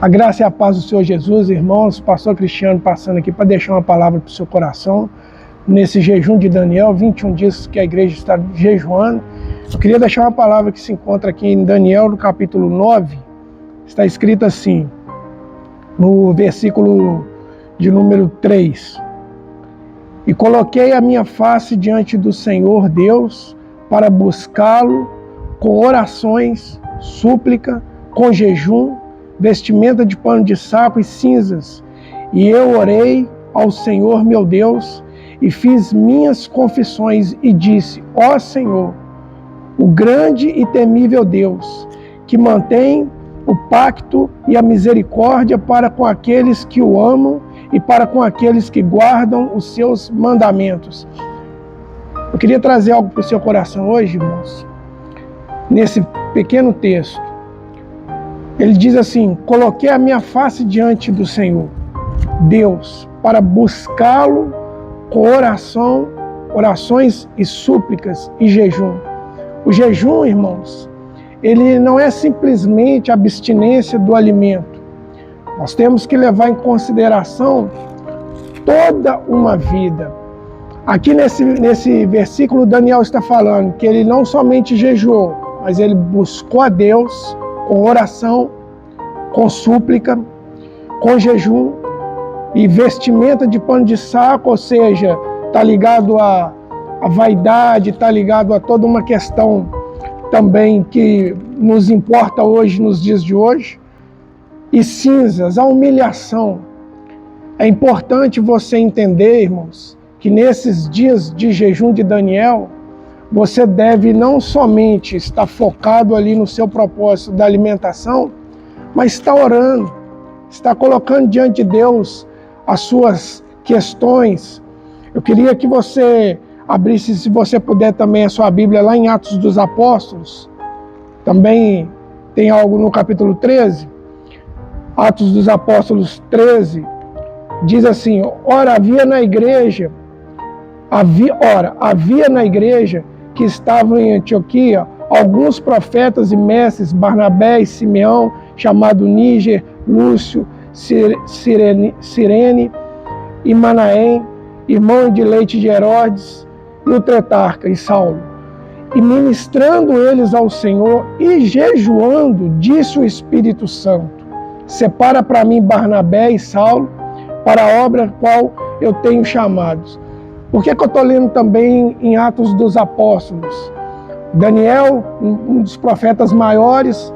A graça e a paz do Senhor Jesus, irmãos, pastor Cristiano passando aqui para deixar uma palavra para o seu coração, nesse jejum de Daniel, 21 dias que a igreja está jejuando. Eu queria deixar uma palavra que se encontra aqui em Daniel, no capítulo 9, está escrito assim, no versículo de número 3. E coloquei a minha face diante do Senhor Deus para buscá-lo com orações, súplica, com jejum, vestimenta de pano de saco e cinzas. E eu orei ao Senhor meu Deus e fiz minhas confissões e disse: ó Senhor, o grande e temível Deus, que mantém o pacto e a misericórdia para com aqueles que o amam e para com aqueles que guardam os seus mandamentos. Eu queria trazer algo para o seu coração hoje, irmãos, nesse pequeno texto. Ele diz assim: coloquei a minha face diante do Senhor, Deus, para buscá-lo com orações e súplicas e jejum. O jejum, irmãos, ele não é simplesmente a abstinência do alimento. Nós temos que levar em consideração toda uma vida. Aqui nesse versículo, Daniel está falando que ele não somente jejuou, mas ele buscou a Deus com oração, com súplica, com jejum e vestimenta de pano de saco, ou seja, está ligado à vaidade, está ligado a toda uma questão também que nos importa hoje, nos dias de hoje, e cinzas, a humilhação. É importante você entender, irmãos, que nesses dias de jejum de Daniel, você deve não somente estar focado ali no seu propósito da alimentação, mas estar orando, estar colocando diante de Deus as suas questões. Eu queria que você abrisse, se você puder também, a sua Bíblia lá em Atos dos Apóstolos. Também tem algo no capítulo 13. Atos dos Apóstolos 13, diz assim: ora, havia na igreja que estavam em Antioquia alguns profetas e mestres, Barnabé e Simeão, chamado Níger, Lúcio, Cirene e Manaém, irmão de leite de Herodes, e o Tetrarca e Saulo. E ministrando eles ao Senhor e jejuando, disse o Espírito Santo: separa para mim Barnabé e Saulo para a obra qual eu tenho chamados. Por que eu estou lendo também em Atos dos Apóstolos? Daniel, um dos profetas maiores.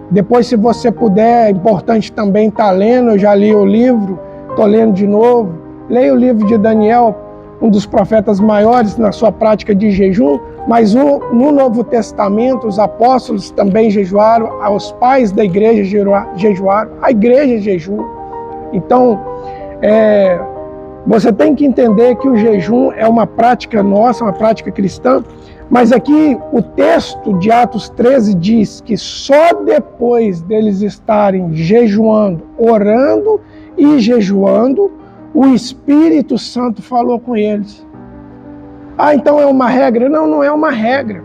Depois, se você puder, é importante também estar lendo. Eu já li o livro, estou lendo de novo. Leia o livro de Daniel, um dos profetas maiores na sua prática de jejum. Mas no Novo Testamento, os apóstolos também jejuaram, os pais da igreja jejuaram, a igreja jejua. Então, você tem que entender que o jejum é uma prática nossa, uma prática cristã, mas aqui o texto de Atos 13 diz que só depois deles estarem jejuando, orando e jejuando, o Espírito Santo falou com eles. Ah, então é uma regra? Não, não é uma regra.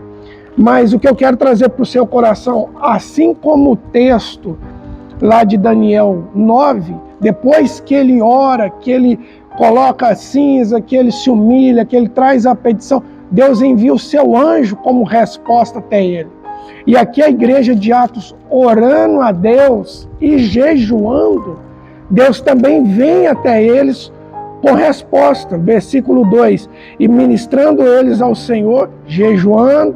Mas o que eu quero trazer para o seu coração, assim como o texto lá de Daniel 9, depois que ele ora, que ele coloca a cinza, que ele se humilha, que ele traz a petição, Deus envia o seu anjo como resposta até ele. E aqui a igreja de Atos orando a Deus e jejuando, Deus também vem até eles com resposta. Versículo 2, e ministrando eles ao Senhor, jejuando,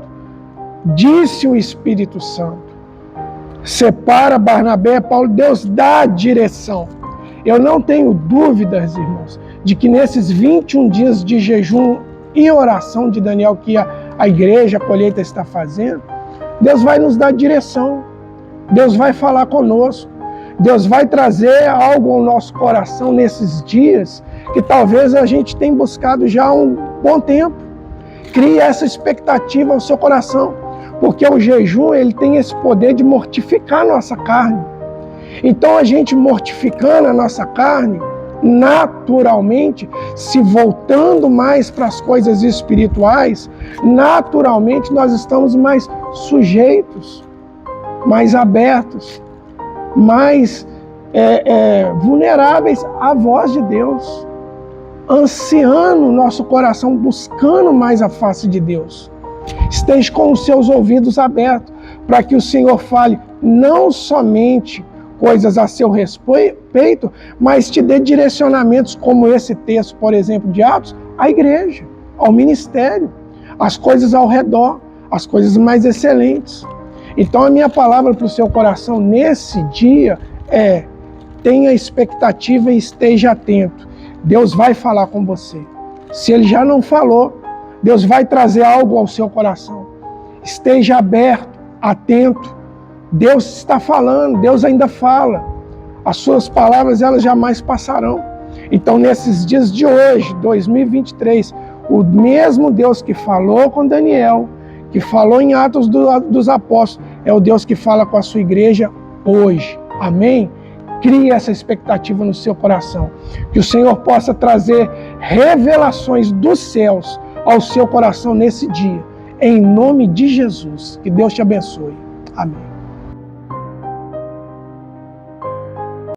disse o Espírito Santo: separa Barnabé e Paulo. Deus dá a direção. Eu não tenho dúvidas, irmãos, de que nesses 21 dias de jejum e oração de Daniel que a igreja, a colheita está fazendo, Deus vai nos dar direção, Deus vai falar conosco, Deus vai trazer algo ao nosso coração nesses dias que talvez a gente tenha buscado já há um bom tempo. Crie essa expectativa ao seu coração, porque o jejum ele tem esse poder de mortificar a nossa carne. Então a gente mortificando a nossa carne, naturalmente, se voltando mais para as coisas espirituais, naturalmente nós estamos mais sujeitos, mais abertos, mais vulneráveis à voz de Deus, ansiando nosso coração, buscando mais a face de Deus. Esteja com os seus ouvidos abertos para que o Senhor fale não somente coisas a seu respeito, mas te dê direcionamentos como esse texto, por exemplo, de Atos, à igreja, ao ministério, as coisas ao redor, as coisas mais excelentes. Então a minha palavra para o seu coração nesse dia é: tenha expectativa e esteja atento. Deus vai falar com você. Se Ele já não falou, Deus vai trazer algo ao seu coração. Esteja aberto, atento. Deus está falando, Deus ainda fala. As suas palavras, elas jamais passarão. Então, nesses dias de hoje, 2023, o mesmo Deus que falou com Daniel, que falou em Atos dos Apóstolos, é o Deus que fala com a sua igreja hoje. Amém? Crie essa expectativa no seu coração. Que o Senhor possa trazer revelações dos céus ao seu coração nesse dia. Em nome de Jesus. Que Deus te abençoe. Amém.